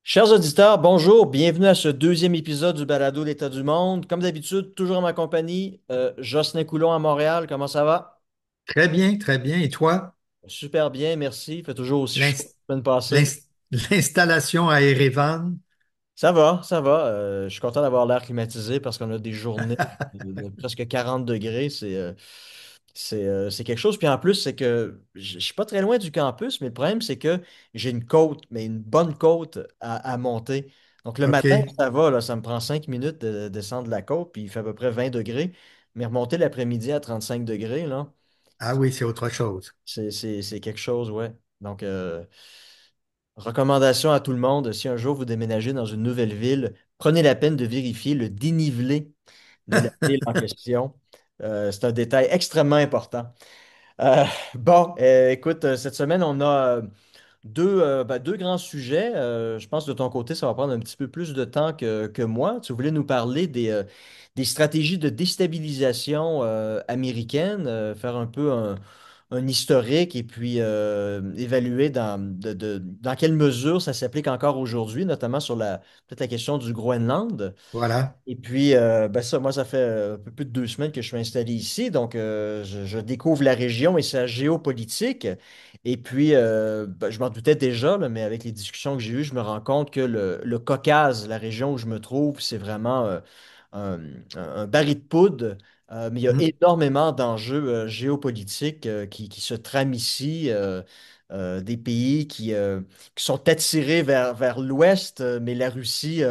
Chers auditeurs, bonjour, bienvenue à ce deuxième épisode du Balado l'État du monde. Comme d'habitude, toujours en ma compagnie, Jocelyn Coulon à Montréal. Comment ça va? Très bien, très bien. Et toi? Super bien, merci. Il fait toujours aussi chaud L'ins- la semaine passée. l'ins- L'installation à Erevan? Ça va, ça va. Je suis content d'avoir l'air climatisé parce qu'on a des journées de presque 40 degrés. C'est quelque chose. Puis en plus, c'est que je suis pas très loin du campus, mais le problème, c'est que j'ai une côte, mais une bonne côte à monter. Donc le matin, OK. ça va, là, ça me prend 5 minutes de descendre la côte, puis il fait à peu près 20 degrés. Mais remonter l'après-midi à 35 degrés, là, Ah oui, c'est autre chose. c'est quelque chose, ouais. Donc, recommandation à tout le monde, si un jour vous déménagez dans une nouvelle ville, prenez la peine de vérifier le dénivelé de la ville en question. C'est un détail extrêmement important. Euh, Écoute, cette semaine, on a deux grands sujets. Je pense que de ton côté, ça va prendre un petit peu plus de temps que moi. Tu voulais nous parler des stratégies de déstabilisation américaines, faire un peu un historique et puis évaluer dans quelle mesure ça s'applique encore aujourd'hui, notamment sur peut-être la question du Groenland. Voilà. Et puis, moi, ça fait un peu plus de 2 semaines que je suis installé ici, donc je découvre la région et sa géopolitique. Et puis, je m'en doutais déjà, là, mais avec les discussions que j'ai eues, je me rends compte que le Caucase, la région où je me trouve, c'est vraiment un, un baril de poudre. Mais il y a Hmm. énormément d'enjeux géopolitiques qui se trament ici, des pays qui sont attirés vers l'ouest, mais la Russie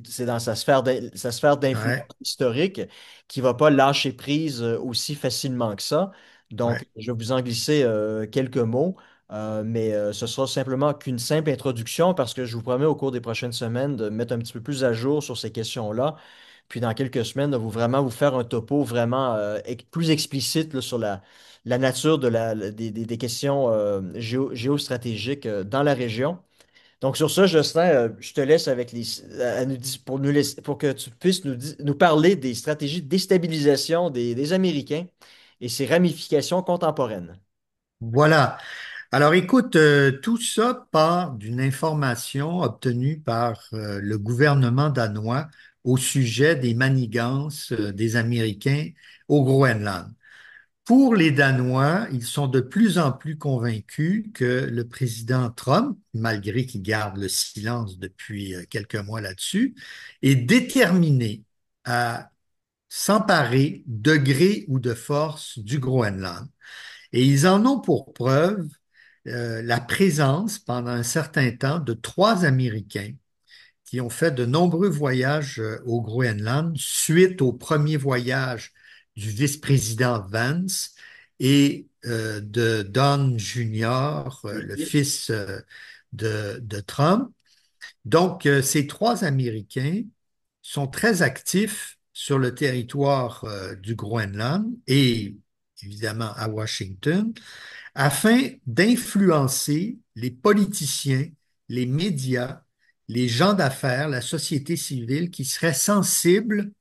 c'est dans sa sphère d'influence Ouais, historique, qui ne va pas lâcher prise aussi facilement que ça. Donc, ouais. je vais vous en glisser quelques mots, mais ce sera simplement qu'une simple introduction parce que je vous promets au cours des prochaines semaines de mettre un petit peu plus à jour sur ces questions-là. Puis dans quelques semaines, de vous faire un topo vraiment plus explicite là, sur la nature des questions géostratégiques dans la région. Donc sur ça, Justin, je te laisse avec pour pour que tu puisses nous parler des stratégies de déstabilisation des Américains et ses ramifications contemporaines. Voilà. Alors écoute, tout ça part d'une information obtenue par le gouvernement danois au sujet des manigances des Américains au Groenland. Pour les Danois, ils sont de plus en plus convaincus que le président Trump, malgré qu'il garde le silence depuis quelques mois là-dessus, est déterminé à s'emparer de gré ou de force du Groenland. Et ils en ont pour preuve la présence pendant un certain temps de trois Américains qui ont fait de nombreux voyages au Groenland suite au premier voyage du vice-président Vance et de Don Jr., Le le fils. fils de Trump. Donc, ces trois Américains sont très actifs sur le territoire du Groenland et évidemment à Washington afin d'influencer les politiciens, les médias, les gens d'affaires, la société civile qui seraient sensibles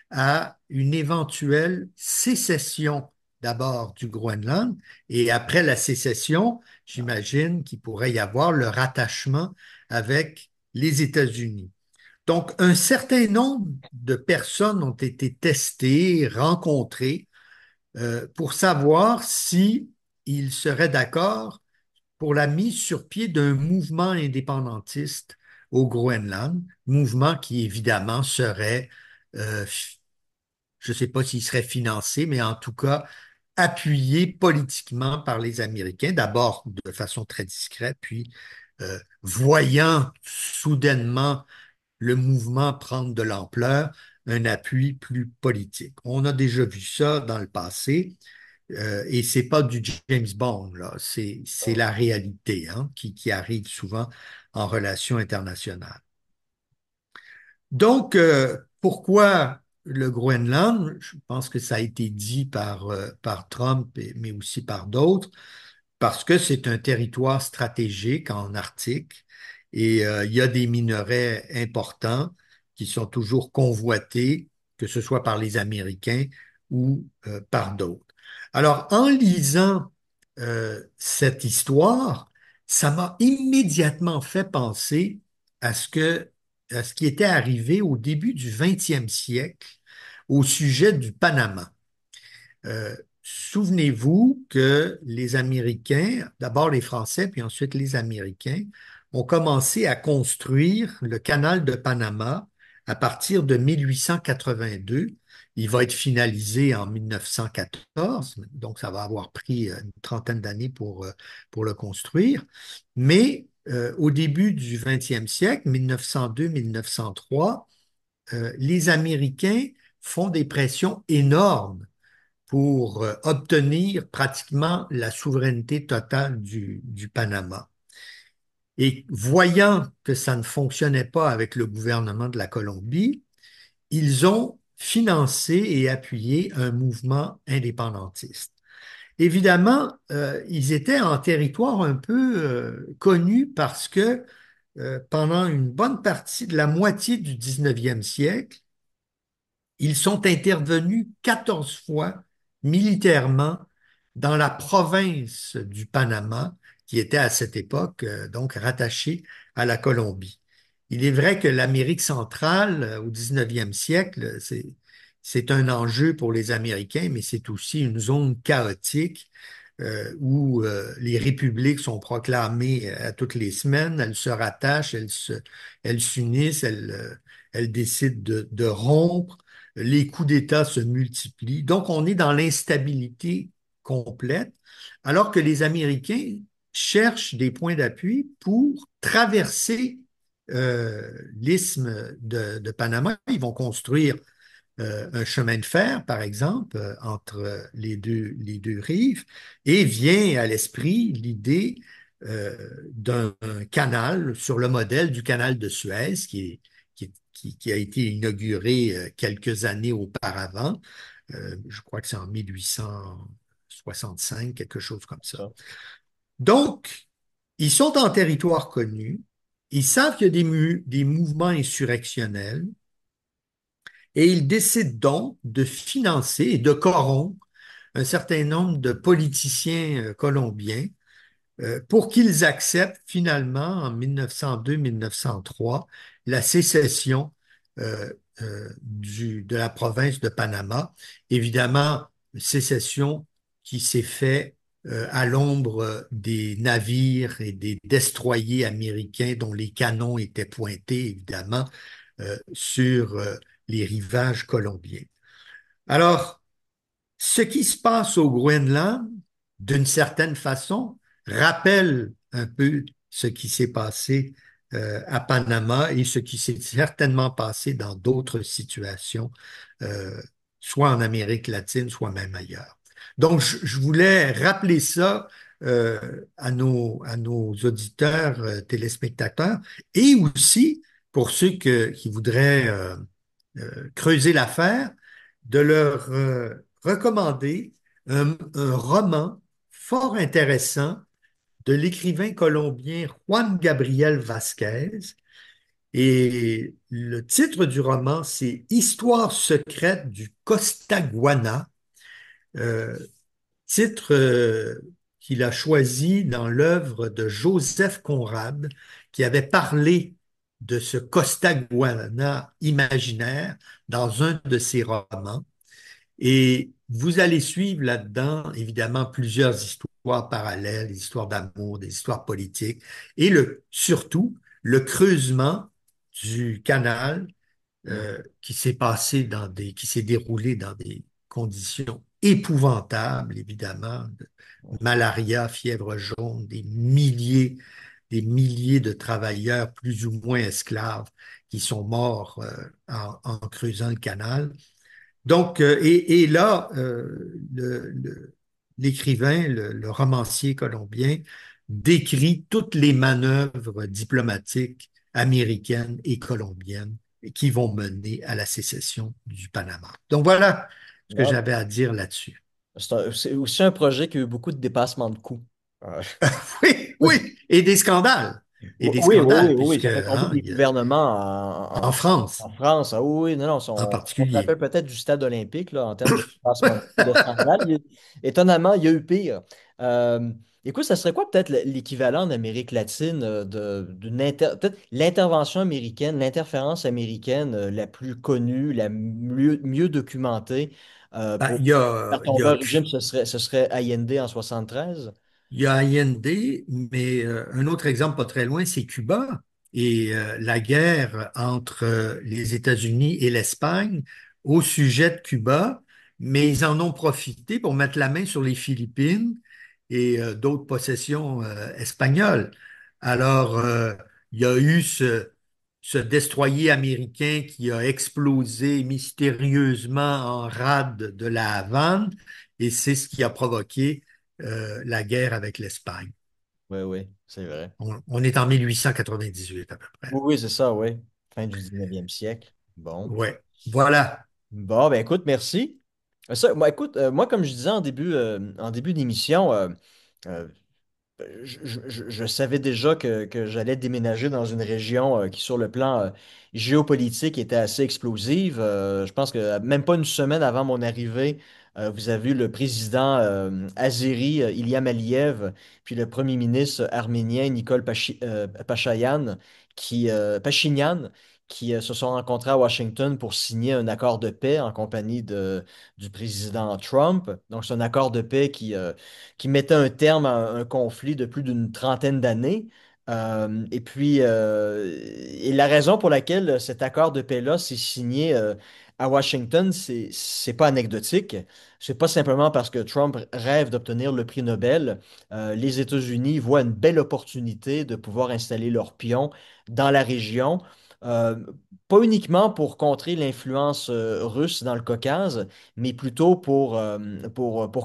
à une éventuelle sécession d'abord du Groenland et après la sécession, j'imagine qu'il pourrait y avoir le rattachement avec les États-Unis. Donc, un certain nombre de personnes ont été testées, rencontrées, pour savoir si ils seraient d'accord pour la mise sur pied d'un mouvement indépendantiste au Groenland, mouvement qui évidemment serait, euh, je ne sais pas s'il serait financé, mais en tout cas appuyé politiquement par les Américains, d'abord de façon très discrète, puis voyant soudainement le mouvement prendre de l'ampleur, un appui plus politique. On a déjà vu ça dans le passé. Et c'est pas du James Bond, là. C'est la réalité hein, qui arrive souvent en relations internationales. Donc, pourquoi le Groenland? Je pense que ça a été dit par Trump, mais aussi par d'autres, parce que c'est un territoire stratégique en Arctique et il y a des minerais importants qui sont toujours convoités, que ce soit par les Américains ou par d'autres. Alors, en lisant cette histoire, ça m'a immédiatement fait penser à ce qui était arrivé au début du 20e siècle au sujet du Panama. Souvenez-vous que les Américains, d'abord les Français, puis ensuite les Américains, ont commencé à construire le canal de Panama à partir de 1882. Il va être finalisé en 1914, donc ça va avoir pris une trentaine d'années pour le construire. Mais au début du 20e siècle, 1902-1903, les Américains font des pressions énormes pour obtenir pratiquement la souveraineté totale du Panama. Et voyant que ça ne fonctionnait pas avec le gouvernement de la Colombie, ils ont financé et appuyé un mouvement indépendantiste. Évidemment, ils étaient en territoire un peu connu parce que pendant une bonne partie de la moitié du 19e siècle, ils sont intervenus 14 fois militairement dans la province du Panama, qui était à cette époque donc rattachée à la Colombie. Il est vrai que l'Amérique centrale, au 19e siècle, c'est un enjeu pour les Américains, mais c'est aussi une zone chaotique où les républiques sont proclamées à toutes les semaines, elles se rattachent, elles s'unissent, elles décident de rompre, les coups d'État se multiplient. Donc, on est dans l'instabilité complète, alors que les Américains cherchent des points d'appui pour traverser l'isthme de Panama. Ils vont construire un chemin de fer, par exemple, entre les deux rives, et vient à l'esprit l'idée d'un canal sur le modèle du canal de Suez, qui a été inauguré quelques années auparavant. Je crois que c'est en 1865, quelque chose comme ça. Ça. Donc, ils sont en territoire connu, ils savent qu'il y a des mouvements insurrectionnels, et ils décident donc de financer et de corrompre un certain nombre de politiciens colombiens pour qu'ils acceptent finalement en 1902-1903 la sécession de la province de Panama. Évidemment, sécession qui s'est faite à l'ombre des navires et des destroyers américains dont les canons étaient pointés, évidemment, sur les rivages colombiens. Alors, ce qui se passe au Groenland, d'une certaine façon, rappelle un peu ce qui s'est passé à Panama et ce qui s'est certainement passé dans d'autres situations, euh, soit en Amérique latine, soit même ailleurs. Donc, je voulais rappeler ça à nos auditeurs, téléspectateurs, et aussi pour ceux qui voudraient creuser l'affaire, de leur recommander un roman fort intéressant de l'écrivain colombien Juan Gabriel Vasquez. Et le titre du roman, c'est Histoire secrète du Costaguana, euh, titre qu'il a choisi dans l'œuvre de Joseph Conrad, qui avait parlé de ce Costaguana imaginaire dans un de ses romans. Et vous allez suivre là-dedans, évidemment, plusieurs histoires parallèles, des histoires d'amour, des histoires politiques, et surtout le creusement du canal Mm. qui s'est passé qui s'est déroulé dans des conditions épouvantables, évidemment, de malaria, fièvre jaune, des milliers de travailleurs plus ou moins esclaves qui sont morts en creusant le canal. Donc, et là, l'écrivain, le romancier colombien, décrit toutes les manœuvres diplomatiques américaines et colombiennes qui vont mener à la sécession du Panama. Donc voilà ce que Ouais. j'avais à dire là-dessus. C'est aussi un projet qui a eu beaucoup de dépassements de coûts. Oui, Oui, oui, et des scandales. Et des oui, oui, oui, scandales, oui, puisque ça fait tomber hein, des gouvernements en France en France. Ah oui, oui, non, non, en on se rappelle particulier. peut-être du stade olympique là, en termes de dépassement de coûts de scandale. Étonnamment, il y a eu pire. Euh, Écoute, ça serait quoi peut-être l'équivalent en Amérique latine peut-être l'intervention américaine, l'interférence américaine la plus connue, la mieux documentée Ben, pour il y faire a, il y tomber a un régime, ce serait Allende en 73. Il y a Allende, mais un autre exemple pas très loin, c'est Cuba et la guerre entre les États-Unis et l'Espagne au sujet de Cuba, mais ils en ont profité pour mettre la main sur les Philippines et d'autres possessions espagnoles. Alors, il y a eu ce destroyer américain qui a explosé mystérieusement en rade de la Havane et c'est ce qui a provoqué la guerre avec l'Espagne. Oui, oui, c'est vrai. On est en 1898 à peu près. Oui, oui, c'est ça, oui. Fin du 19e siècle. Bon. Ouais, voilà. Bon, ben écoute, merci. Moi, écoute, moi, comme je disais en début d'émission, euh, je savais déjà que j'allais déménager dans une région qui, sur le plan géopolitique, était assez explosive. Je pense que même pas une semaine avant mon arrivée, vous avez eu le président azéri Ilham Aliyev, puis le premier ministre arménien Nikol Pachinian, qui se sont rencontrés à Washington pour signer un accord de paix en compagnie du président Trump. Donc, c'est un accord de paix qui mettait un terme à un conflit de plus d'une trentaine d'années. Et puis, et la raison pour laquelle cet accord de paix-là s'est signé à Washington, c'est pas anecdotique. C'est pas simplement parce que Trump rêve d'obtenir le prix Nobel. Les États-Unis voient une belle opportunité de pouvoir installer leurs pions dans la région. Euh, Pas uniquement pour contrer l'influence russe dans le Caucase, mais plutôt pour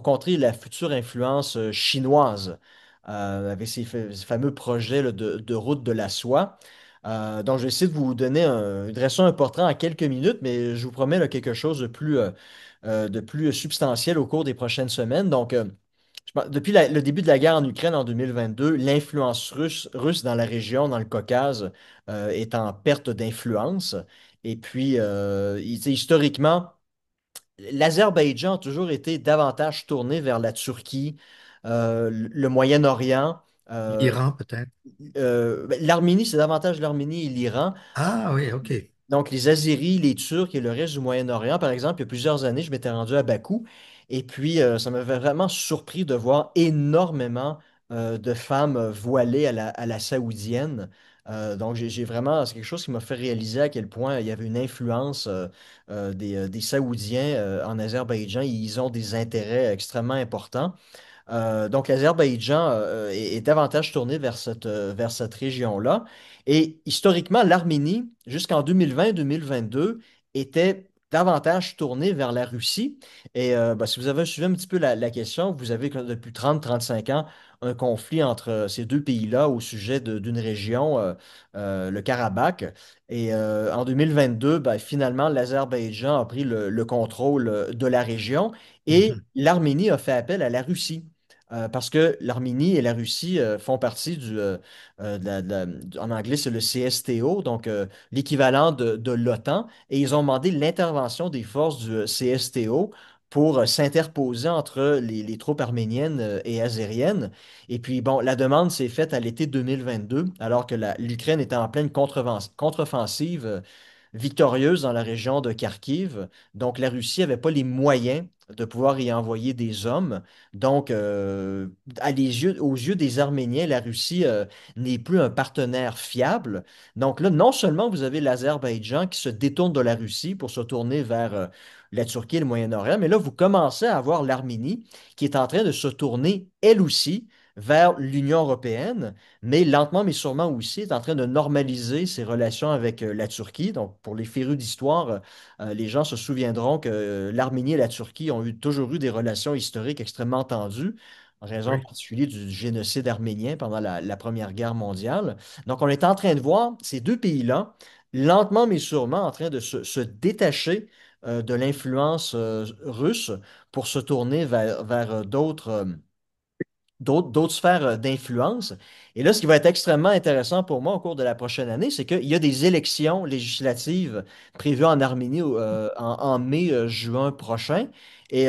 contrer la future influence chinoise avec ces fameux projets là, de route de la soie. Donc, je vais essayer de vous donner une dressation importante en quelques minutes, mais je vous promets là, quelque chose de plus substantiel au cours des prochaines semaines. Donc, depuis le début de la guerre en Ukraine en 2022, l'influence russe dans la région, dans le Caucase, est en perte d'influence. Et puis, historiquement, l'Azerbaïdjan a toujours été davantage tourné vers la Turquie, le Moyen-Orient. L'Iran peut-être. L'Arménie, c'est davantage l'Arménie et l'Iran. Ah oui, OK. Donc, les Azéris, les Turcs et le reste du Moyen-Orient, par exemple, il y a plusieurs années, je m'étais rendu à Bakou et puis ça m'avait vraiment surpris de voir énormément de femmes voilées à la saoudienne. Donc, j'ai vraiment, c'est quelque chose qui m'a fait réaliser à quel point il y avait une influence des Saoudiens en Azerbaïdjan. Ils ont des intérêts extrêmement importants. Donc, l'Azerbaïdjan est davantage tourné vers cette région-là. Et historiquement, l'Arménie, jusqu'en 2020-2022, était davantage tournée vers la Russie. Et si vous avez suivi un petit peu la question, vous avez que depuis 30-35 ans un conflit entre ces deux pays-là au sujet d'une région, le Karabakh. Et en 2022, finalement, l'Azerbaïdjan a pris le contrôle de la région et Mhm, l'Arménie a fait appel à la Russie. Parce que l'Arménie et la Russie font partie en anglais, c'est le CSTO, donc l'équivalent de l'OTAN, et ils ont demandé l'intervention des forces du CSTO pour s'interposer entre les troupes arméniennes et azériennes. Et puis, bon, la demande s'est faite à l'été 2022, alors que l'Ukraine était en pleine contre-offensive victorieuse dans la région de Kharkiv. Donc, la Russie n'avait pas les moyens de pouvoir y envoyer des hommes. Donc, aux yeux des Arméniens, la Russie n'est plus un partenaire fiable. Donc là, non seulement vous avez l'Azerbaïdjan qui se détourne de la Russie pour se tourner vers la Turquie et le Moyen-Orient, mais là, vous commencez à avoir l'Arménie qui est en train de se tourner, elle aussi, vers l'Union européenne, mais lentement mais sûrement aussi est en train de normaliser ses relations avec la Turquie. Donc, pour les férus d'histoire, les gens se souviendront que l'Arménie et la Turquie ont toujours eu des relations historiques extrêmement tendues, en raison en oui. particulier du génocide arménien pendant la Première Guerre mondiale. Donc, on est en train de voir ces deux pays-là, lentement mais sûrement, en train de se détacher de l'influence russe pour se tourner vers d'autres sphères d'influence. Et là, ce qui va être extrêmement intéressant pour moi au cours de la prochaine année, c'est qu'il y a des élections législatives prévues en Arménie en mai, juin prochain. Et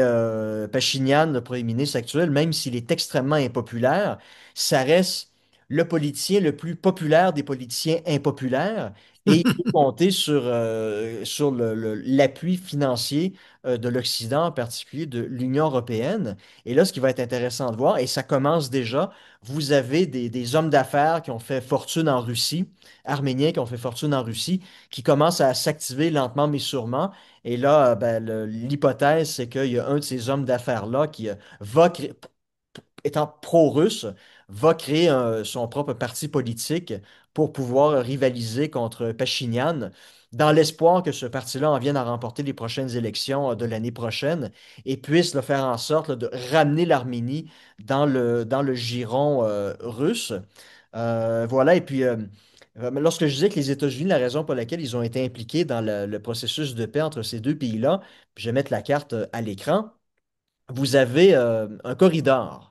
Pachinian, le premier ministre actuel, même s'il est extrêmement impopulaire, ça reste le politicien le plus populaire des politiciens impopulaires. Et il peut compter sur l'appui financier de l'Occident, en particulier de l'Union européenne. Et là, ce qui va être intéressant de voir, et ça commence déjà, vous avez des hommes d'affaires qui ont fait fortune en Russie, arméniens qui ont fait fortune en Russie, qui commencent à s'activer lentement mais sûrement. Et là, ben, l'hypothèse, c'est qu'il y a un de ces hommes d'affaires-là qui va créer, étant pro-russe, va créer son propre parti politique pour pouvoir rivaliser contre Pachinian, dans l'espoir que ce parti-là en vienne à remporter les prochaines élections de l'année prochaine et puisse le faire en sorte là, de ramener l'Arménie dans le giron russe. Voilà, et puis lorsque je disais que les États-Unis, la raison pour laquelle ils ont été impliqués dans le processus de paix entre ces deux pays-là, puis je vais mettre la carte à l'écran, vous avez un corridor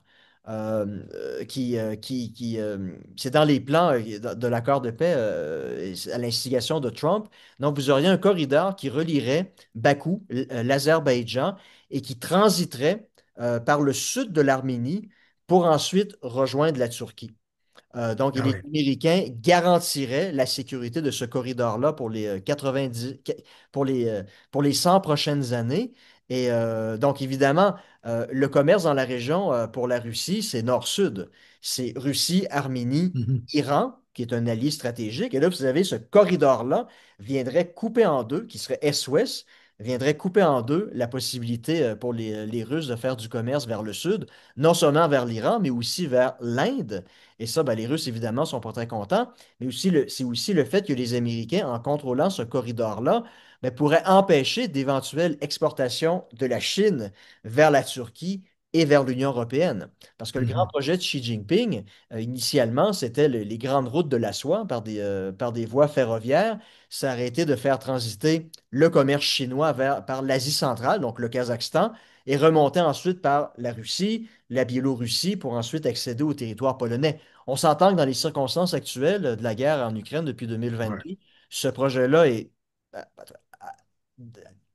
c'est dans les plans de l'accord de paix à l'instigation de Trump. Donc, vous auriez un corridor qui relierait Bakou, l'Azerbaïdjan, et qui transiterait par le sud de l'Arménie pour ensuite rejoindre la Turquie. Donc, et Ah les oui. Américains garantiraient la sécurité de ce corridor-là pour les 90, pour pour les 100 prochaines années. Et donc, évidemment, le commerce dans la région pour la Russie, c'est nord-sud. C'est Russie, Arménie, Mhm. Iran, qui est un allié stratégique. Et là, vous avez ce corridor-là, viendrait couper en deux, qui serait est-ouest, viendrait couper en deux la possibilité pour les Russes de faire du commerce vers le sud, non seulement vers l'Iran, mais aussi vers l'Inde. Et ça, ben, les Russes, évidemment, sont pas très contents. Mais aussi c'est aussi le fait que les Américains, en contrôlant ce corridor-là, ben, pourraient empêcher d'éventuelles exportations de la Chine vers la Turquie et vers l'Union européenne. Parce que le grand Mhm. projet de Xi Jinping, initialement, c'était les grandes routes de la soie par des voies ferroviaires. Ça aurait été de faire transiter le commerce chinois par l'Asie centrale, donc le Kazakhstan, et remonter ensuite par la Russie, la Biélorussie, pour ensuite accéder au territoire polonais. On s'entend que dans les circonstances actuelles de la guerre en Ukraine depuis Ouais. 2022, ce projet-là est à, à-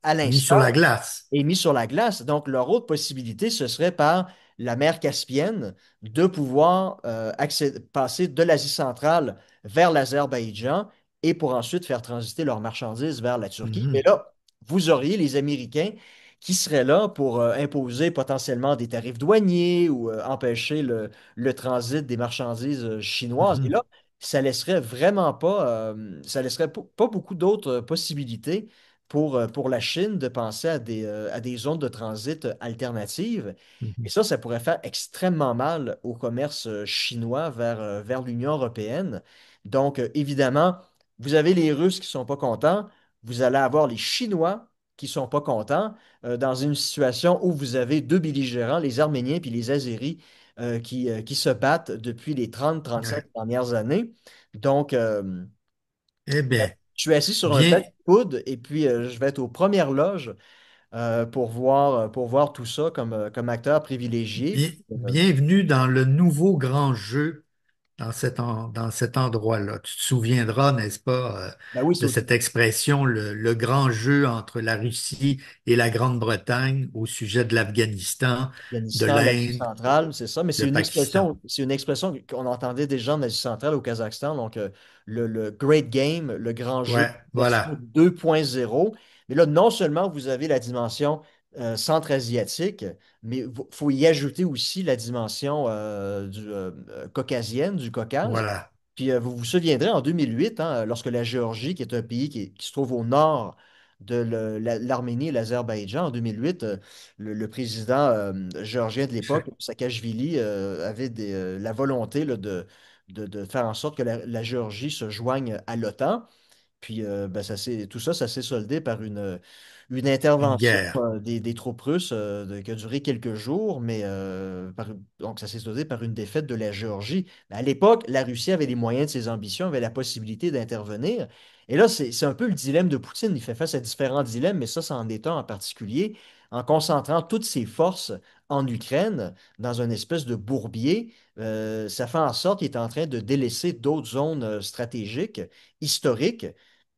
à Mis l'instant sur la glace. est mis sur la glace. Donc, leur autre possibilité, ce serait par la mer Caspienne de pouvoir passer de l'Asie centrale vers l'Azerbaïdjan et pour ensuite faire transiter leurs marchandises vers la Turquie. Mais Mhm. là, vous auriez les Américains qui seraient là pour imposer potentiellement des tarifs douaniers ou empêcher le transit des marchandises chinoises. Et Mhm. là, ça laisserait pas beaucoup d'autres possibilités pour la Chine de penser à des zones de transit alternatives. Et Mhm. ça pourrait faire extrêmement mal au commerce chinois vers l'Union européenne. Donc, évidemment, vous avez les Russes qui ne sont pas contents, vous allez avoir les Chinois qui ne sont pas contents, dans une situation où vous avez deux belligérants, les Arméniens puis les Azéris, qui se battent depuis les 30-35 Ouais. dernières années. Donc, Eh bien, je suis assis sur un bien, baby-foot et puis je vais être aux premières loges pour voir tout ça comme acteur privilégié. bienvenue dans le nouveau grand jeu dans cet endroit-là. Tu te souviendras, n'est-ce pas, Ben oui, c'est de au cette expression, le grand jeu entre la Russie et la Grande-Bretagne au sujet de l'Afghanistan, de Afghanistan, l'Asie l'Inde, centrale, c'est ça, mais c'est le une Pakistan. expression, c'est une expression qu'on entendait déjà en Asie centrale, au Kazakhstan, donc le Great Game, le grand jeu, Ouais, version voilà, 2.0. Mais là, non seulement vous avez la dimension centra-asiatique, mais il faut y ajouter aussi la dimension caucasienne, du Caucase. voilà. Puis vous vous souviendrez en 2008, hein, lorsque la Géorgie, qui est un pays qui se trouve au nord de l'Arménie et l'Azerbaïdjan, en 2008, le président géorgien de l'époque, Saakashvili, avait la volonté là, de faire en sorte que la Géorgie se joigne à l'OTAN. Puis ben, tout ça, ça s'est soldé par une Une intervention guerre. des troupes russes qui a duré quelques jours, mais donc ça s'est soldé par une défaite de la Géorgie. Mais à l'époque, la Russie avait les moyens de ses ambitions, avait la possibilité d'intervenir. Et là, c'est un peu le dilemme de Poutine. Il fait face à différents dilemmes, mais ça, c'en est un en particulier, en concentrant toutes ses forces en Ukraine, dans une espèce de bourbier. Ça fait en sorte qu'il est en train de délaisser d'autres zones stratégiques, historiques,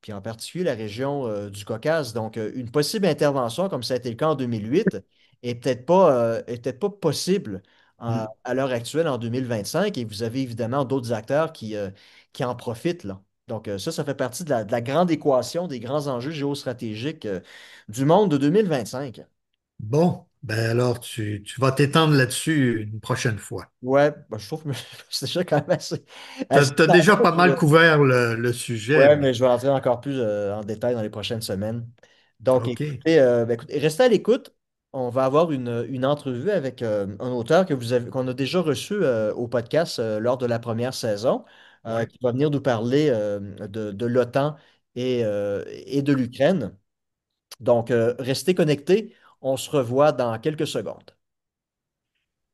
puis en particulier la région du Caucase. Donc, une possible intervention, comme ça a été le cas en 2008, est peut-être pas possible Mm. à l'heure actuelle, en 2025. Et vous avez évidemment d'autres acteurs qui en profitent, là. Donc, ça fait partie de la grande équation des grands enjeux géostratégiques du monde de 2025. Bon, ben alors tu vas t'étendre là-dessus une prochaine fois. Ouais, ben, je trouve que c'est déjà quand même Tu assez as déjà dense. pas mal couvert le sujet, Ouais, mais mais je vais entrer encore plus en détail dans les prochaines semaines. Donc, OK. écoutez, restez à l'écoute. On va avoir une entrevue avec un auteur qu'on a déjà reçu au podcast lors de la première saison, Ouais. qui va venir nous parler de l'OTAN et de l'Ukraine. Donc, restez connectés. On se revoit dans quelques secondes.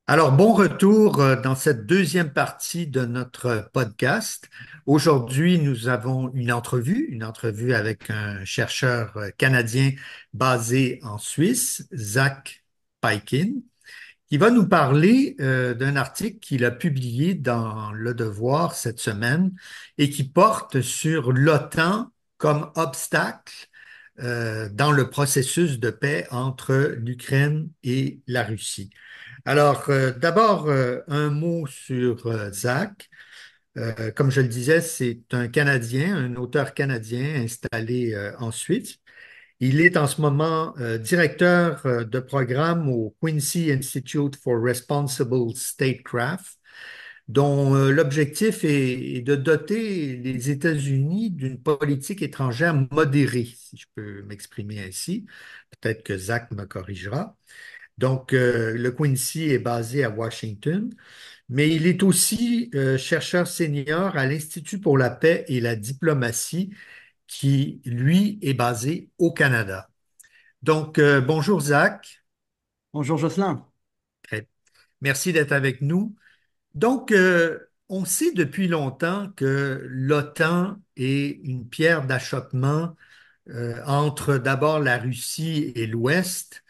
Alors, bon retour dans cette deuxième partie de notre podcast. Aujourd'hui, nous avons une entrevue avec un chercheur canadien basé en Suisse, Zach Paikin, qui va nous parler d'un article qu'il a publié dans Le Devoir cette semaine et qui porte sur l'OTAN comme obstacle dans le processus de paix entre l'Ukraine et la Russie. Alors, d'abord, un mot sur Zach. Comme je le disais, c'est un Canadien, un auteur canadien installé en Suisse. Il est en ce moment directeur de programme au Quincy Institute for Responsible Statecraft, dont l'objectif est de doter les États-Unis d'une politique étrangère modérée, si je peux m'exprimer ainsi. Peut-être que Zach me corrigera. Donc, le Quincy est basé à Washington, mais il est aussi chercheur senior à l'Institut pour la paix et la diplomatie, qui, lui, est basé au Canada. Donc, bonjour Zach. Bonjour Jocelyn. Très- Merci d'être avec nous. Donc, on sait depuis longtemps que l'OTAN est une pierre d'achoppement entre d'abord la Russie et l'Ouest,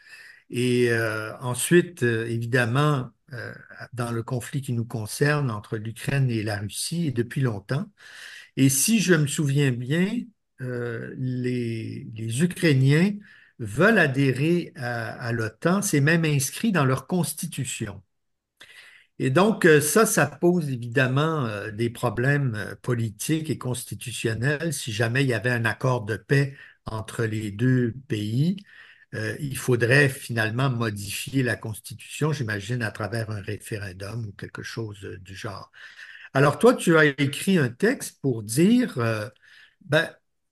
et ensuite, évidemment, dans le conflit qui nous concerne entre l'Ukraine et la Russie, et depuis longtemps. Et si je me souviens bien, les Ukrainiens veulent adhérer à l'OTAN, c'est même inscrit dans leur constitution. Et donc, ça pose évidemment des problèmes politiques et constitutionnels. Si jamais il y avait un accord de paix entre les deux pays, il faudrait finalement modifier la Constitution, j'imagine, à travers un référendum ou quelque chose du genre. Alors, toi, tu as écrit un texte pour dire, ben,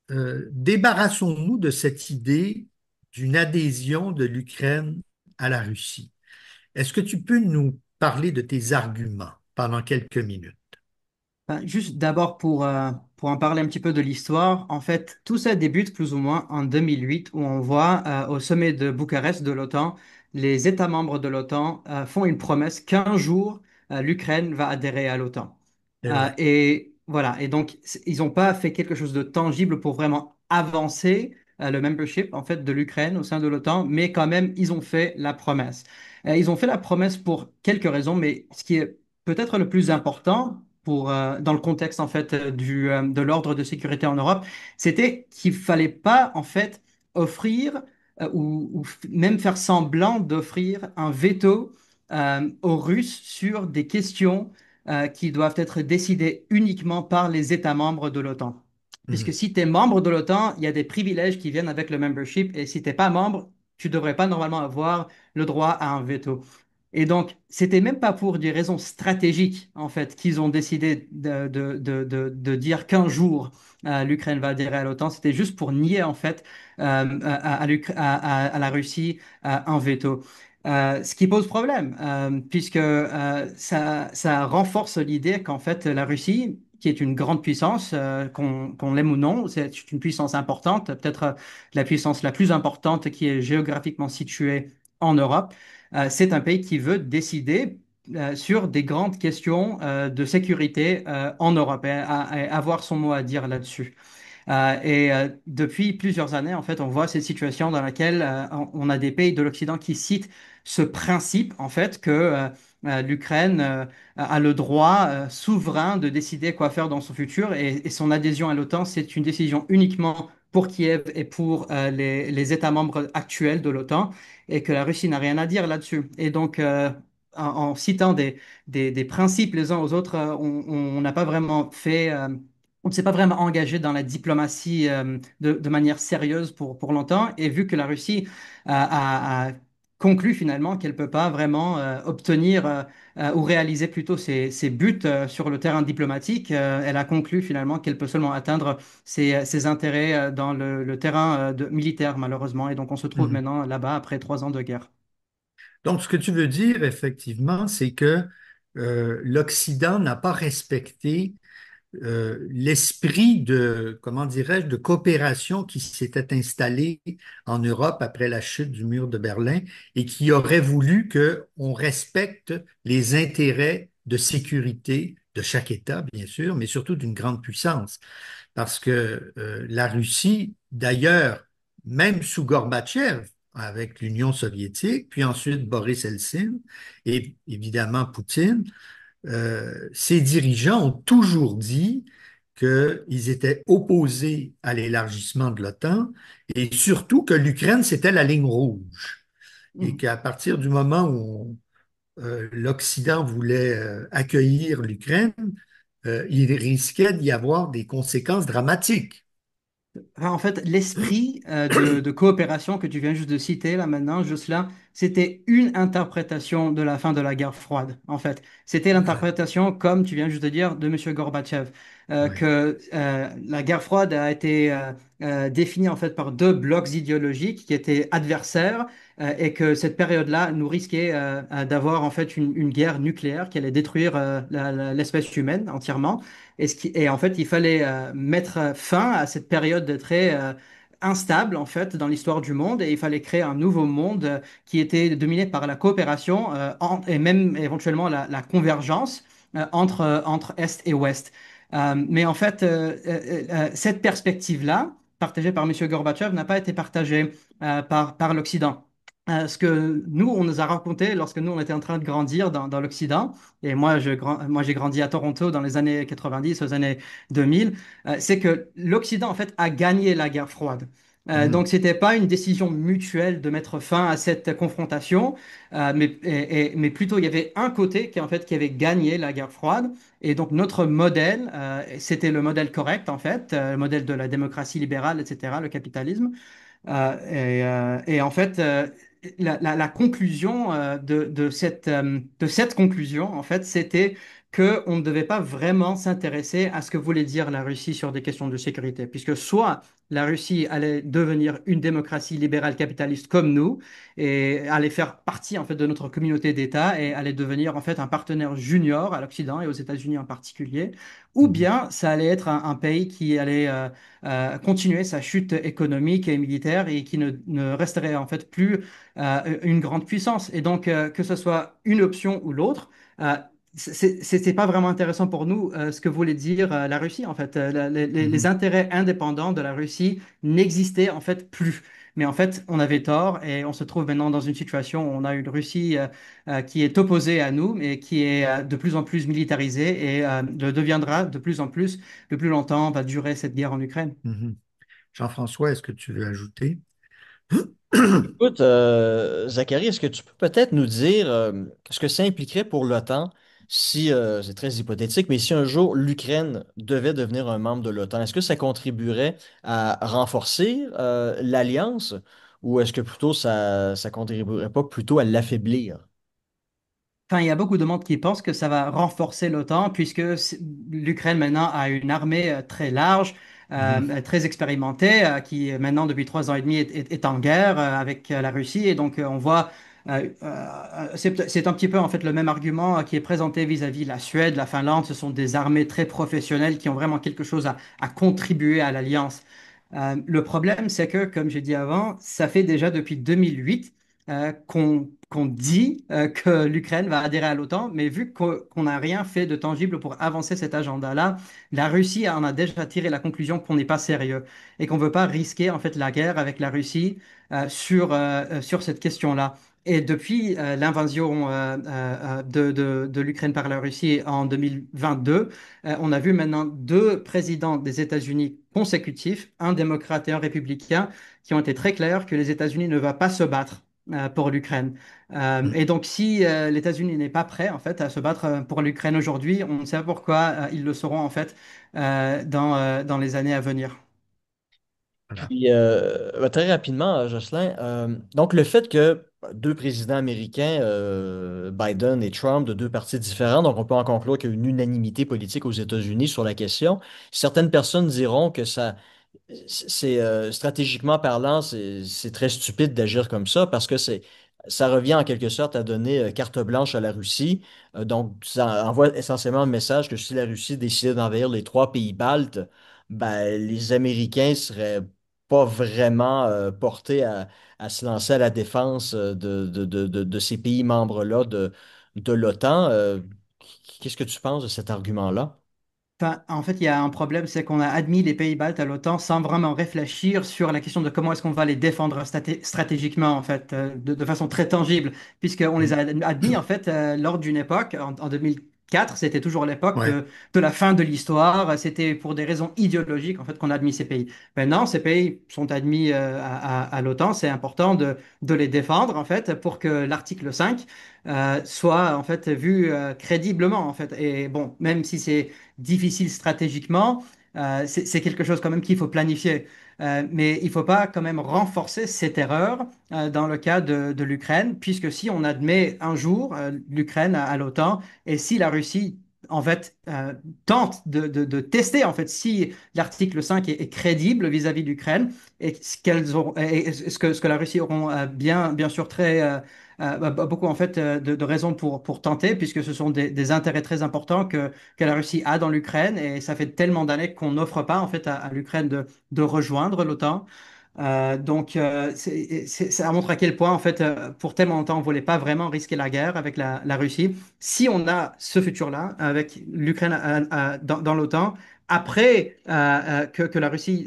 débarrassons-nous de cette idée d'une adhésion de l'Ukraine à la Russie. Est-ce que tu peux nous parler de tes arguments pendant quelques minutes? Juste d'abord pour en parler un petit peu de l'histoire, en fait, tout ça débute plus ou moins en 2008 où on voit au sommet de Bucarest de l'OTAN, les États membres de l'OTAN font une promesse qu'un jour l'Ukraine va adhérer à l'OTAN. C'est vrai. Et voilà, et donc ils n'ont pas fait quelque chose de tangible pour vraiment avancer le membership en fait de l'Ukraine au sein de l'OTAN, mais quand même ils ont fait la promesse. Ils ont fait la promesse pour quelques raisons, mais ce qui est peut-être le plus important dans le contexte en fait de l'ordre de sécurité en Europe, c'était qu'il fallait pas en fait offrir même faire semblant d'offrir un veto aux Russes sur des questions qui doivent être décidées uniquement par les États membres de l'OTAN. Puisque Mhm. si tu es membre de l'OTAN, il y a des privilèges qui viennent avec le membership, et si tu n'es pas membre, tu ne devrais pas normalement avoir le droit à un veto. Et donc, c'était même pas pour des raisons stratégiques, en fait, qu'ils ont décidé de dire qu'un jour, l'Ukraine va adhérer à l'OTAN. C'était juste pour nier, en fait, à la Russie un veto. Ce qui pose problème, puisque ça renforce l'idée qu'en fait, la Russie, qui est une grande puissance, qu'on l'aime ou non, c'est une puissance importante, peut-être la puissance la plus importante qui est géographiquement située en Europe. C'est un pays qui veut décider sur des grandes questions de sécurité en Europe et avoir son mot à dire là-dessus. Depuis plusieurs années, en fait, on voit cette situation dans laquelle on a des pays de l'Occident qui citent ce principe, en fait, que l'Ukraine a le droit souverain de décider quoi faire dans son futur et son adhésion à l'OTAN, c'est une décision uniquement pour Kiev et pour les États membres actuels de l'OTAN et que la Russie n'a rien à dire là-dessus. Et donc, en citant des principes les uns aux autres, on n'a pas vraiment fait, on ne s'est pas vraiment engagé dans la diplomatie de manière sérieuse pour longtemps. Et vu que la Russie a conclu finalement qu'elle ne peut pas vraiment obtenir ou réaliser plutôt ses buts sur le terrain diplomatique, elle a conclu finalement qu'elle peut seulement atteindre ses intérêts dans le terrain militaire, malheureusement. Et donc, on se trouve Mhm. maintenant là-bas après 3 ans de guerre. Donc, ce que tu veux dire, effectivement, c'est que l'Occident n'a pas respecté l'esprit de, comment dirais-je, de coopération qui s'était installé en Europe après la chute du mur de Berlin et qui aurait voulu qu'on respecte les intérêts de sécurité de chaque État, bien sûr, mais surtout d'une grande puissance. Parce que la Russie, d'ailleurs, même sous Gorbatchev, avec l'Union soviétique, puis ensuite Boris Eltsine et évidemment Poutine, ces dirigeants ont toujours dit qu'ils étaient opposés à l'élargissement de l'OTAN et surtout que l'Ukraine, c'était la ligne rouge. Et Mhm. qu'à partir du moment où l'Occident voulait accueillir l'Ukraine, il risquait d'y avoir des conséquences dramatiques. Enfin, en fait, l'esprit de coopération que tu viens juste de citer là maintenant, juste là, c'était une interprétation de la fin de la guerre froide. En fait, c'était Ouais, l'interprétation, comme tu viens juste de dire, de M. Gorbatchev, ouais. que la guerre froide a été définie en fait par deux blocs idéologiques qui étaient adversaires et que cette période-là nous risquait d'avoir en fait une guerre nucléaire qui allait détruire l'espèce humaine entièrement. Et en fait, il fallait mettre fin à cette période très instable en fait dans l'histoire du monde et il fallait créer un nouveau monde qui était dominé par la coopération et même éventuellement la convergence entre Est et Ouest. Mais en fait, cette perspective-là, partagée par M. Gorbatchev, n'a pas été partagée par l'Occident. Ce que nous, on nous a raconté lorsque nous, on était en train de grandir dans l'Occident, et moi, j'ai grandi à Toronto dans les années 90, aux années 2000, c'est que l'Occident, en fait, a gagné la guerre froide. Donc, Mhm, c'était pas une décision mutuelle de mettre fin à cette confrontation, mais plutôt il y avait un côté qui, en fait, qui avait gagné la guerre froide. Et donc, notre modèle, c'était le modèle correct, en fait, le modèle de la démocratie libérale, etc., le capitalisme. Et en fait, la conclusion de cette conclusion, en fait, c'était qu'on ne devait pas vraiment s'intéresser à ce que voulait dire la Russie sur des questions de sécurité, puisque soit la Russie allait devenir une démocratie libérale capitaliste comme nous et allait faire partie en fait de notre communauté d'États et allait devenir en fait un partenaire junior à l'Occident et aux États-Unis en particulier, ou mhm, bien ça allait être un pays qui allait continuer sa chute économique et militaire et qui ne resterait en fait plus une grande puissance. Et donc, que ce soit une option ou l'autre, c'était pas vraiment intéressant pour nous ce que voulait dire la Russie en fait. Les mhm, intérêts indépendants de la Russie n'existaient en fait plus. Mais en fait, on avait tort et on se trouve maintenant dans une situation où on a une Russie qui est opposée à nous, mais qui est de plus en plus militarisée et le deviendra de plus en plus le plus longtemps va durer cette guerre en Ukraine. mhm. Jean-François, est-ce que tu veux ajouter? Écoute, Zachary, est-ce que tu peux peut-être nous dire ce que ça impliquerait pour l'OTAN si, c'est très hypothétique, mais si un jour l'Ukraine devait devenir un membre de l'OTAN, est-ce que ça contribuerait à renforcer l'alliance ou est-ce que plutôt ça contribuerait pas plutôt à l'affaiblir? Enfin, il y a beaucoup de monde qui pense que ça va renforcer l'OTAN puisque l'Ukraine maintenant a une armée très large, Mhm, très expérimentée, qui maintenant depuis 3 ans et demi est en guerre avec la Russie. Et donc on voit, c'est un petit peu en fait le même argument qui est présenté vis-à-vis la Suède, la Finlande. Ce sont des armées très professionnelles qui ont vraiment quelque chose à contribuer à l'alliance. Le problème, c'est que, comme j'ai dit avant, ça fait déjà depuis 2008 qu'on qu'on dit que l'Ukraine va adhérer à l'OTAN, mais vu qu'on n'a rien fait de tangible pour avancer cet agenda-là, la Russie en a déjà tiré la conclusion qu'on n'est pas sérieux et qu'on ne veut pas risquer en fait la guerre avec la Russie sur cette question-là. Et depuis l'invasion de l'Ukraine par la Russie en 2022, on a vu maintenant deux présidents des États-Unis consécutifs, un démocrate et un républicain, qui ont été très clairs que les États-Unis ne vont pas se battre pour l'Ukraine. Et donc, si l'États-Unis n'est pas prêt en fait à se battre pour l'Ukraine aujourd'hui, on ne sait pas pourquoi ils le seront en fait dans les années à venir. Voilà. Puis, très rapidement, Jocelyn, donc le fait que deux présidents américains, Biden et Trump, de deux partis différents, donc on peut en conclure qu'il y a une unanimité politique aux États-Unis sur la question. Certaines personnes diront que c'est stratégiquement parlant, c'est très stupide d'agir comme ça parce que ça revient en quelque sorte à donner carte blanche à la Russie. Donc, ça envoie essentiellement un message que si la Russie décidait d'envahir les trois pays baltes, ben, les Américains seraient pas vraiment portés à se lancer à la défense de ces pays membres-là de l'OTAN. Qu'est-ce que tu penses de cet argument-là? Enfin, en fait, il y a un problème, c'est qu'on a admis les pays baltes à l'OTAN sans vraiment réfléchir sur la question de comment est-ce qu'on va les défendre stratégiquement, en fait, de façon très tangible, puisqu'on les a admis, en fait, lors d'une époque, en 2004, c'était toujours l'époque Ouais. de la fin de l'histoire, c'était pour des raisons idéologiques, en fait, qu'on a admis ces pays. Maintenant, ces pays sont admis à l'OTAN, c'est important de les défendre, en fait, pour que l'article 5 soit, en fait, vu crédiblement, en fait. Et bon, même si c'est difficile stratégiquement, c'est quelque chose quand même qu'il faut planifier. Mais il ne faut pas quand même renforcer cette erreur dans le cas de l'Ukraine, puisque si on admet un jour l'Ukraine à l'OTAN et si la Russie en fait tente de tester en fait si l'article 5 est crédible vis-à-vis de l'Ukraine et ce que la Russie auront bien sûr très beaucoup en fait de raisons pour tenter puisque ce sont des intérêts très importants que la Russie a dans l'Ukraine et ça fait tellement d'années qu'on n'offre pas en fait à l'Ukraine de rejoindre l'OTAN. Ça montre à quel point, en fait, pour tellement longtemps, on ne voulait pas vraiment risquer la guerre avec la Russie. Si on a ce futur-là, avec l'Ukraine dans l'OTAN, après que la Russie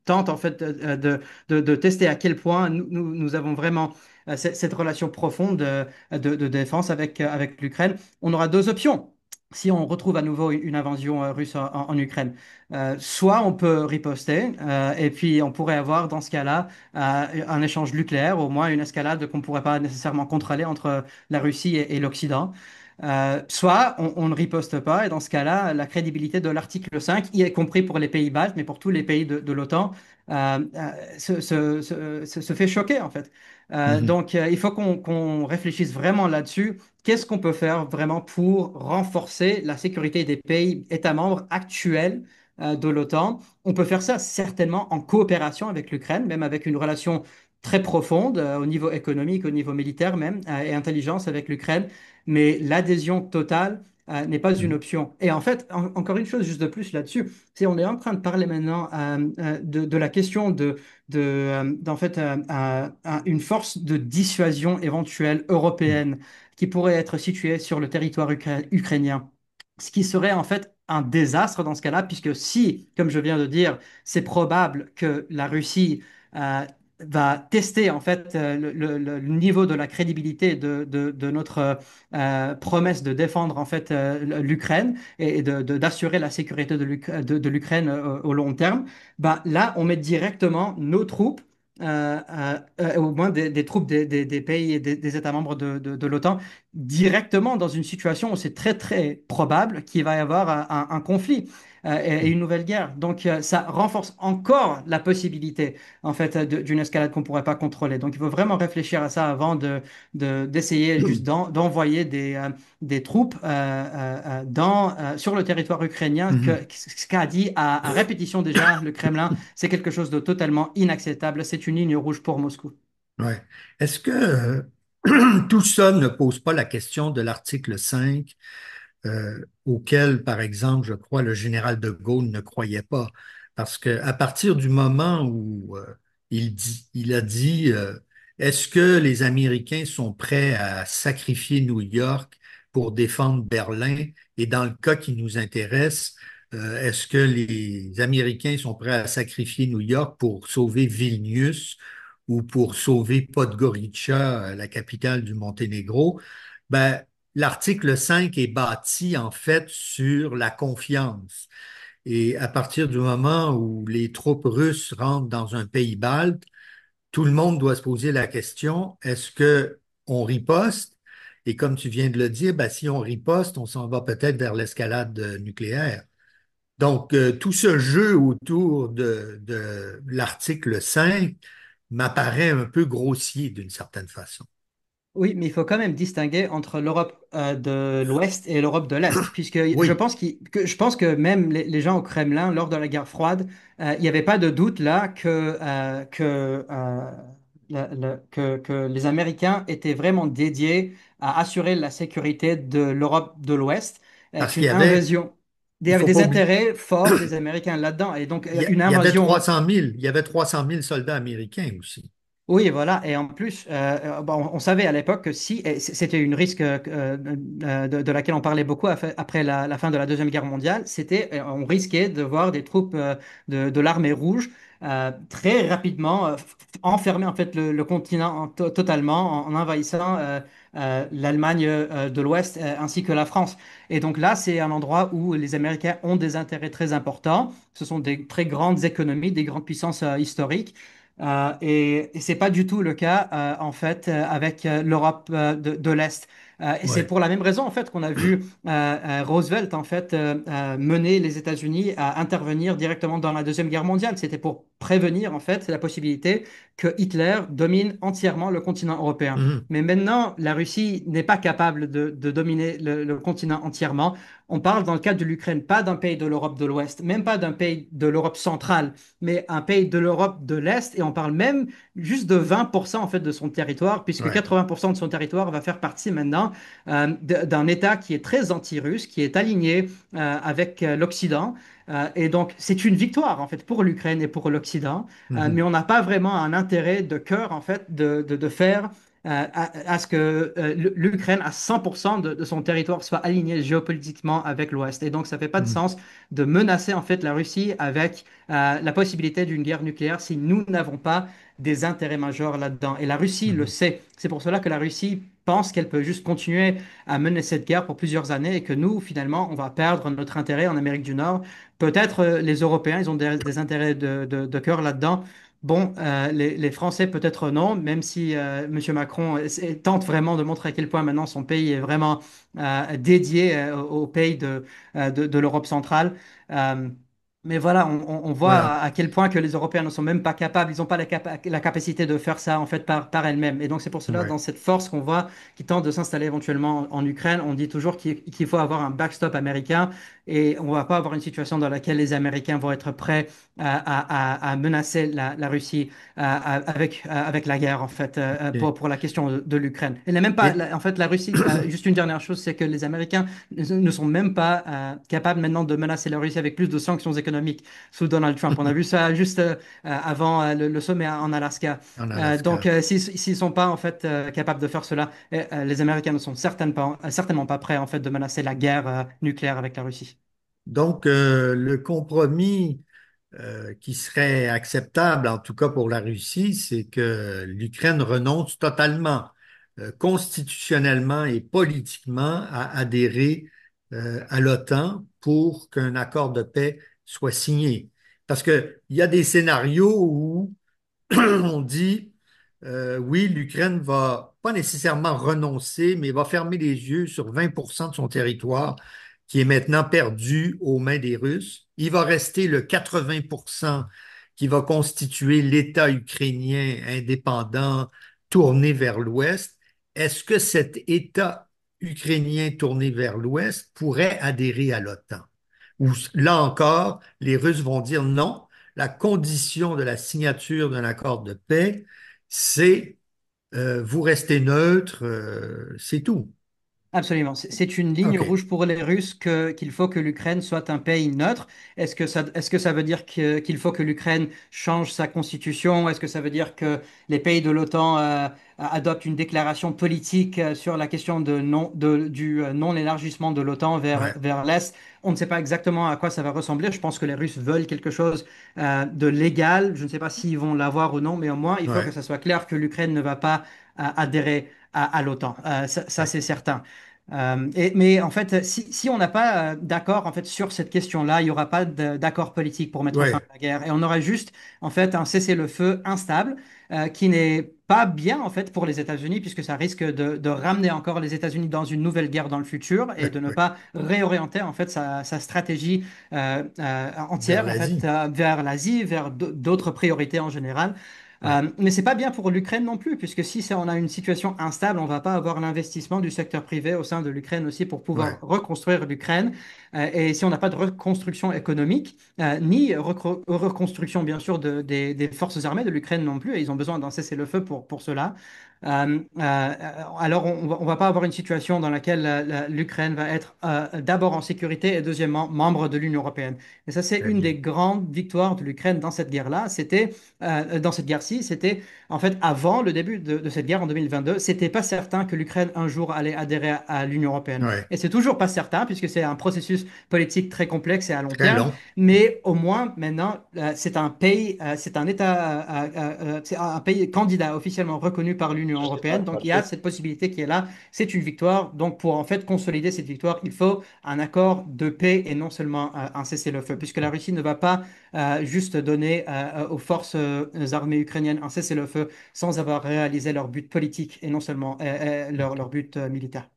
tente, en fait, de tester à quel point nous avons vraiment cette relation profonde de défense avec l'Ukraine, on aura deux options. Si on retrouve à nouveau une invasion russe en Ukraine. Soit on peut riposter, et puis on pourrait avoir dans ce cas-là un échange nucléaire, au moins une escalade qu'on ne pourrait pas nécessairement contrôler entre la Russie et l'Occident. Soit on ne riposte pas, et dans ce cas-là, la crédibilité de l'article 5, y compris pour les pays baltes, mais pour tous les pays de l'OTAN, se fait choquer en fait. Mhm. Donc il faut qu'on réfléchisse vraiment là-dessus. Qu'est-ce qu'on peut faire vraiment pour renforcer la sécurité des pays États membres actuels de l'OTAN? On peut faire ça certainement en coopération avec l'Ukraine, même avec une relation très profonde au niveau économique, au niveau militaire même, et intelligence avec l'Ukraine. Mais l'adhésion totale n'est pas une Mhm. option. Et en fait, encore une chose juste de plus là-dessus, c'est on est en train de parler maintenant de la question d'en fait, une force de dissuasion éventuelle européenne qui pourrait être située sur le territoire ukrainien. Ce qui serait en fait un désastre dans ce cas-là, puisque si, comme je viens de dire, c'est probable que la Russie euh, va tester en fait le niveau de la crédibilité de notre promesse de défendre en fait l'Ukraine et d'assurer la sécurité de l'Ukraine au long terme, bah, là on met directement nos troupes. Au moins des troupes des pays et des États membres de l'OTAN directement dans une situation où c'est très très probable qu'il va y avoir un conflit et une nouvelle guerre. Donc ça renforce encore la possibilité en fait d'une escalade qu'on ne pourrait pas contrôler. Donc il faut vraiment réfléchir à ça avant d'essayer juste d'envoyer des troupes sur le territoire ukrainien. Mhm. Ce qu'a dit à répétition déjà le Kremlin, c'est quelque chose de totalement inacceptable. C'est une ligne rouge pour Moscou. Ouais. Est-ce que tout ça ne pose pas la question de l'article 5, auquel, par exemple, je crois, le général de Gaulle ne croyait pas? Parce que à partir du moment où il a dit Est-ce que les Américains sont prêts à sacrifier New York pour défendre Berlin? Et dans le cas qui nous intéresse, est-ce que les Américains sont prêts à sacrifier New York pour sauver Vilnius ou pour sauver Podgorica, la capitale du Monténégro? Ben, l'article 5 est bâti en fait sur la confiance. Et à partir du moment où les troupes russes rentrent dans un pays balte, tout le monde doit se poser la question, est-ce que on riposte? Et comme tu viens de le dire, ben, si on riposte, on s'en va peut-être vers l'escalade nucléaire. Donc, tout ce jeu autour de l'article 5 m'apparaît un peu grossier d'une certaine façon. Oui, mais il faut quand même distinguer entre l'Europe de l'Ouest et l'Europe de l'Est, puisque Oui, je pense que même les gens au Kremlin, lors de la guerre froide, il n'y avait pas de doute là que les Américains étaient vraiment dédiés à assurer la sécurité de l'Europe de l'Ouest, parce qu'il qu'une y avait, invasion, il y il avait faut pas des oublier, intérêts forts des Américains là-dedans, et donc une il y avait invasion. 300 000, il y avait 300 000 soldats américains aussi. Oui, voilà. Et en plus, bon, on savait à l'époque que si, et c'était une risque de laquelle on parlait beaucoup après la fin de la Deuxième Guerre mondiale, c'était, on risquait de voir des troupes de l'armée rouge très rapidement enfermer en fait le continent totalement en envahissant l'Allemagne de l'Ouest ainsi que la France. Et donc là, c'est un endroit où les Américains ont des intérêts très importants. Ce sont des très grandes économies, des grandes puissances historiques. Et c'est pas du tout le cas en fait avec l'Europe de l'Est. Et c'est Ouais. pour la même raison en fait qu'on a vu Roosevelt en fait mener les États-Unis à intervenir directement dans la Deuxième Guerre mondiale. C'était pour prévenir en fait la possibilité que Hitler domine entièrement le continent européen. Mhm. Mais maintenant, la Russie n'est pas capable de dominer le continent entièrement. On parle dans le cas de l'Ukraine, pas d'un pays de l'Europe de l'Ouest, même pas d'un pays de l'Europe centrale, mais un pays de l'Europe de l'Est, et on parle même juste de 20% en fait de son territoire, puisque Ouais. 80% de son territoire va faire partie maintenant d'un État qui est très anti-russe, qui est aligné avec l'Occident. Et donc, c'est une victoire en fait pour l'Ukraine et pour l'Occident, mais Mhm. on n'a pas vraiment un intérêt de cœur en fait de faire à ce que l'Ukraine, à 100% de son territoire, soit aligné géopolitiquement avec l'Ouest. Et donc, ça fait pas de Mhm. sens de menacer en fait la Russie avec la possibilité d'une guerre nucléaire si nous n'avons pas des intérêts majeurs là-dedans. Et la Russie le Mhm. sait. C'est pour cela que la Russie pense qu'elle peut juste continuer à mener cette guerre pour plusieurs années et que nous, finalement, on va perdre notre intérêt en Amérique du Nord. Peut-être les Européens, ils ont des intérêts de cœur là-dedans. Bon, les Français peut-être non, même si M. Macron tente vraiment de montrer à quel point maintenant son pays est vraiment dédié au pays de l'Europe centrale. Euh, mais voilà, on voit Voilà. à quel point que les Européens ne sont même pas capables, ils n'ont pas la capacité de faire ça en fait par elles-mêmes. Et donc c'est pour cela, Ouais. dans cette force qu'on voit qui tente de s'installer éventuellement en Ukraine, on dit toujours qu'il faut avoir un backstop américain et on ne va pas avoir une situation dans laquelle les Américains vont être prêts à menacer la Russie avec la guerre en fait OK. pour la question de l'Ukraine. Elle n'est même pas, Et, en fait, la Russie, juste une dernière chose, c'est que les Américains ne sont même pas capables maintenant de menacer la Russie avec plus de sanctions économiques sous Donald Trump. On a vu ça juste avant le sommet en Alaska. en Donc, Alaska. s'ils ne sont pas en fait capables de faire cela, les Américains ne sont certainement pas prêts en fait de menacer la guerre nucléaire avec la Russie. Donc, le compromis qui serait acceptable, en tout cas pour la Russie, c'est que l'Ukraine renonce totalement, constitutionnellement et politiquement, à adhérer à l'OTAN pour qu'un accord de paix soit signé. Parce qu'il y a des scénarios où on dit, oui, l'Ukraine va pas nécessairement renoncer, mais va fermer les yeux sur 20% de son territoire qui est maintenant perdu aux mains des Russes. Il va rester le 80% qui va constituer l'État ukrainien indépendant tourné vers l'Ouest. Est-ce que cet État ukrainien tourné vers l'Ouest pourrait adhérer à l'OTAN? Ou là encore, les Russes vont dire non, la condition de la signature d'un accord de paix, c'est vous restez neutre, c'est tout. Absolument. C'est une ligne OK. rouge pour les Russes qu'il faut que l'Ukraine soit un pays neutre. Est-ce que ça veut dire qu'il faut que l'Ukraine change sa constitution? Est-ce que ça veut dire que les pays de l'OTAN adoptent une déclaration politique sur la question du non-élargissement de l'OTAN Ouais. vers l'Est? On ne sait pas exactement à quoi ça va ressembler. Je pense que les Russes veulent quelque chose de légal. Je ne sais pas s'ils vont l'avoir ou non, mais au moins, il faut que Ouais. ça soit clair que l'Ukraine ne va pas adhérer à l'OTAN. Ça, Ouais. c'est certain. Mais en fait, si on n'a pas d'accord en fait sur cette question-là, il n'y aura pas d'accord politique pour mettre fin Ouais. à la guerre, et on aura juste en fait un cessez-le-feu instable qui n'est pas bien en fait pour les États-Unis puisque ça risque de ramener encore les États-Unis dans une nouvelle guerre dans le futur et Ouais. de ne Ouais. pas réorienter en fait sa stratégie Vers entière en fait l'Asie. vers l'Asie, vers d'autres priorités en général. Ouais. Mais c'est pas bien pour l'Ukraine non plus, puisque si on a une situation instable, on va pas avoir l'investissement du secteur privé au sein de l'Ukraine aussi pour pouvoir Ouais. reconstruire l'Ukraine. Et si on n'a pas de reconstruction économique, ni reconstruction bien sûr des forces armées de l'Ukraine non plus, et ils ont besoin d'un cessez-le-feu pour cela. Alors on va pas avoir une situation dans laquelle l'Ukraine va être d'abord en sécurité et deuxièmement membre de l'Union européenne. Et ça, c'est Très une bien. des grandes victoires de l'Ukraine dans cette guerre-là. Dans cette guerre-ci, c'était en fait avant le début de cette guerre en 2022, c'était pas certain que l'Ukraine un jour allait adhérer à l'Union européenne. Ouais. Et c'est toujours pas certain puisque c'est un processus politique très complexe et à long Très terme. long. Mais au moins maintenant, c'est un pays, c'est un État, c'est un pays candidat officiellement reconnu par l'Union européenne. Donc il y a cette possibilité qui est là. C'est une victoire. Donc pour en fait consolider cette victoire, il faut un accord de paix et non seulement un cessez-le-feu, puisque la Russie ne va pas juste donner aux forces armées ukrainiennes un cessez-le-feu sans avoir réalisé leur but politique et non seulement leur but militaire.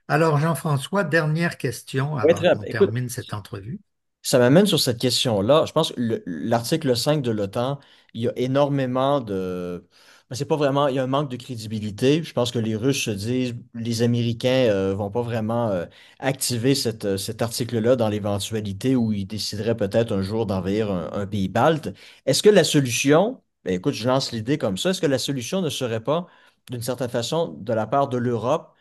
Alors, Jean-François, dernière question Oui, avant très qu'on bien. Écoute, termine cette entrevue. ça m'amène sur cette question-là. Je pense que l'article 5 de l'OTAN, il y a énormément de... Ben, c'est pas vraiment... Il y a un manque de crédibilité. Je pense que les Russes se disent, les Américains vont pas vraiment activer cet article-là dans l'éventualité où ils décideraient peut-être un jour d'envahir un pays balte. Est-ce que la solution, ben, écoute, je lance l'idée comme ça, est-ce que la solution ne serait pas, d'une certaine façon, de la part de l'Europe,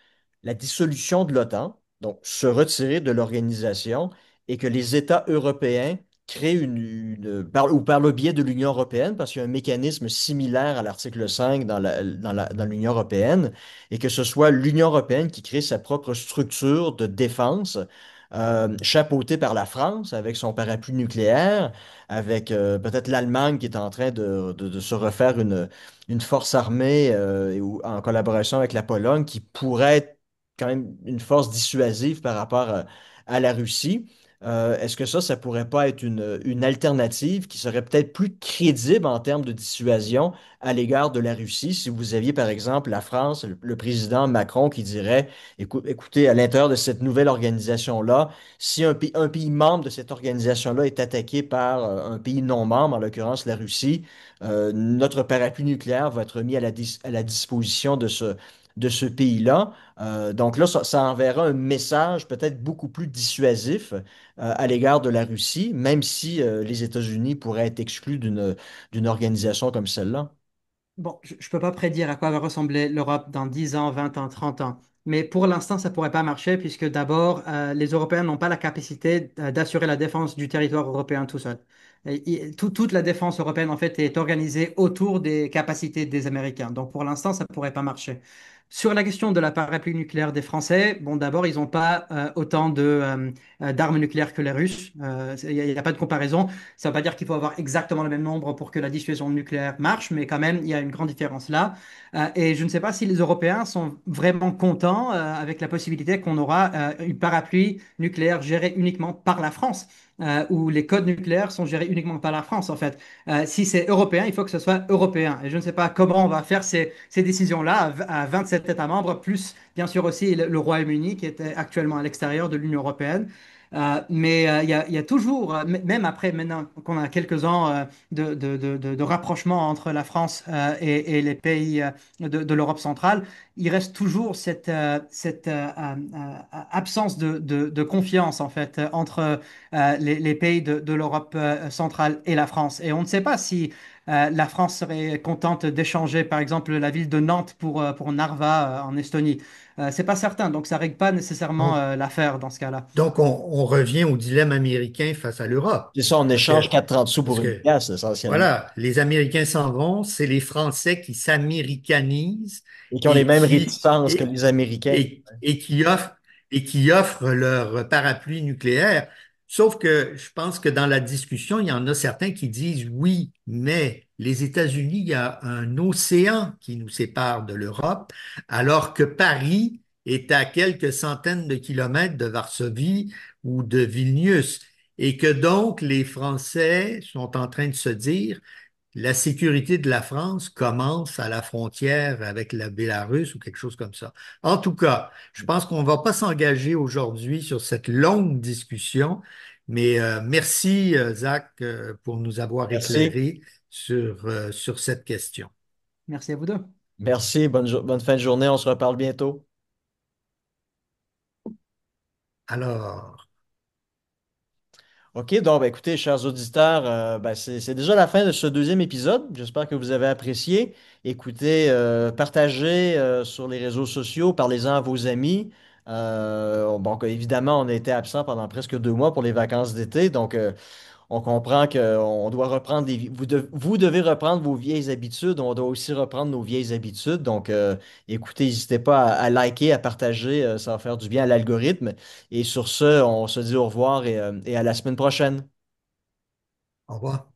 la dissolution de l'OTAN, donc se retirer de l'organisation et que les États européens créent ou par le biais de l'Union européenne, parce qu'il y a un mécanisme similaire à l'article 5 dans l'Union européenne, et que ce soit l'Union européenne qui crée sa propre structure de défense, chapeautée par la France avec son parapluie nucléaire, avec peut-être l'Allemagne qui est en train de se refaire une force armée ou en collaboration avec la Pologne qui pourrait être quand même une force dissuasive par rapport à la Russie. Est-ce que ça pourrait pas être une alternative qui serait peut-être plus crédible en termes de dissuasion à l'égard de la Russie si vous aviez, par exemple, la France, le président Macron qui dirait, écoutez, à l'intérieur de cette nouvelle organisation-là, si un pays membre de cette organisation-là est attaqué par un pays non membre, en l'occurrence la Russie, notre parapluie nucléaire va être mis à la disposition de ce pays-là. Donc là, ça enverra un message peut-être beaucoup plus dissuasif à l'égard de la Russie, même si les États-Unis pourraient être exclus d'une organisation comme celle-là. Bon, je ne peux pas prédire à quoi va ressembler l'Europe dans 10 ans, 20 ans, 30 ans. Mais pour l'instant, ça ne pourrait pas marcher puisque d'abord, les Européens n'ont pas la capacité d'assurer la défense du territoire européen tout seul. Toute la défense européenne, en fait, est organisée autour des capacités des Américains. Donc, pour l'instant, ça ne pourrait pas marcher. Sur la question de la parapluie nucléaire des Français, bon, d'abord, ils n'ont pas autant d'armes nucléaires que les Russes. Il n'y a pas de comparaison. Ça ne veut pas dire qu'il faut avoir exactement le même nombre pour que la dissuasion nucléaire marche, mais quand même, il y a une grande différence là. Et je ne sais pas si les Européens sont vraiment contents avec la possibilité qu'on aura une parapluie nucléaire gérée uniquement par la France. Où les codes nucléaires sont gérés uniquement par la France, en fait. Si c'est européen, il faut que ce soit européen. Et je ne sais pas comment on va faire ces décisions-là à 27 États membres, plus bien sûr aussi le Royaume-Uni qui est actuellement à l'extérieur de l'Union européenne. Mais il y a toujours, même après maintenant qu'on a quelques ans de rapprochement entre la France et les pays de l'Europe centrale, il reste toujours cette absence de confiance en fait entre les pays de l'Europe centrale et la France. Et on ne sait pas si la France serait contente d'échanger, par exemple, la ville de Nantes pour Narva en Estonie. C'est pas certain, donc ça règle pas nécessairement Donc, l'affaire dans ce cas-là. on revient au dilemme américain face à l'Europe. C'est ça, on Parce échange que, 4,30 sous parce pour une que pièce, essentiellement. voilà, les Américains s'en vont, c'est les Français qui s'américanisent Et qui ont les et mêmes qui, réticences que les Américains. et qui offrent leur parapluie nucléaire. Sauf que je pense que dans la discussion, il y en a certains qui disent oui, mais les États-Unis, il y a un océan qui nous sépare de l'Europe, alors que Paris est à quelques centaines de kilomètres de Varsovie ou de Vilnius, et que donc les Français sont en train de se dire la sécurité de la France commence à la frontière avec la Bélarus ou quelque chose comme ça. En tout cas, je pense qu'on ne va pas s'engager aujourd'hui sur cette longue discussion, mais merci, Zach, pour nous avoir Merci. éclairé sur cette question. Merci à vous deux. Merci. Bonne fin de journée. On se reparle bientôt. Alors, OK, donc ben, écoutez, chers auditeurs, ben, c'est déjà la fin de ce deuxième épisode. J'espère que vous avez apprécié. Écoutez, partagez sur les réseaux sociaux, parlez-en à vos amis. Bon, évidemment, on a été absent pendant presque 2 mois pour les vacances d'été, donc on comprend qu'on doit reprendre vous devez reprendre vos vieilles habitudes, on doit aussi reprendre nos vieilles habitudes. Donc, écoutez, n'hésitez pas à liker, à partager, ça va faire du bien à l'algorithme. Et sur ce, on se dit au revoir et à la semaine prochaine. au revoir.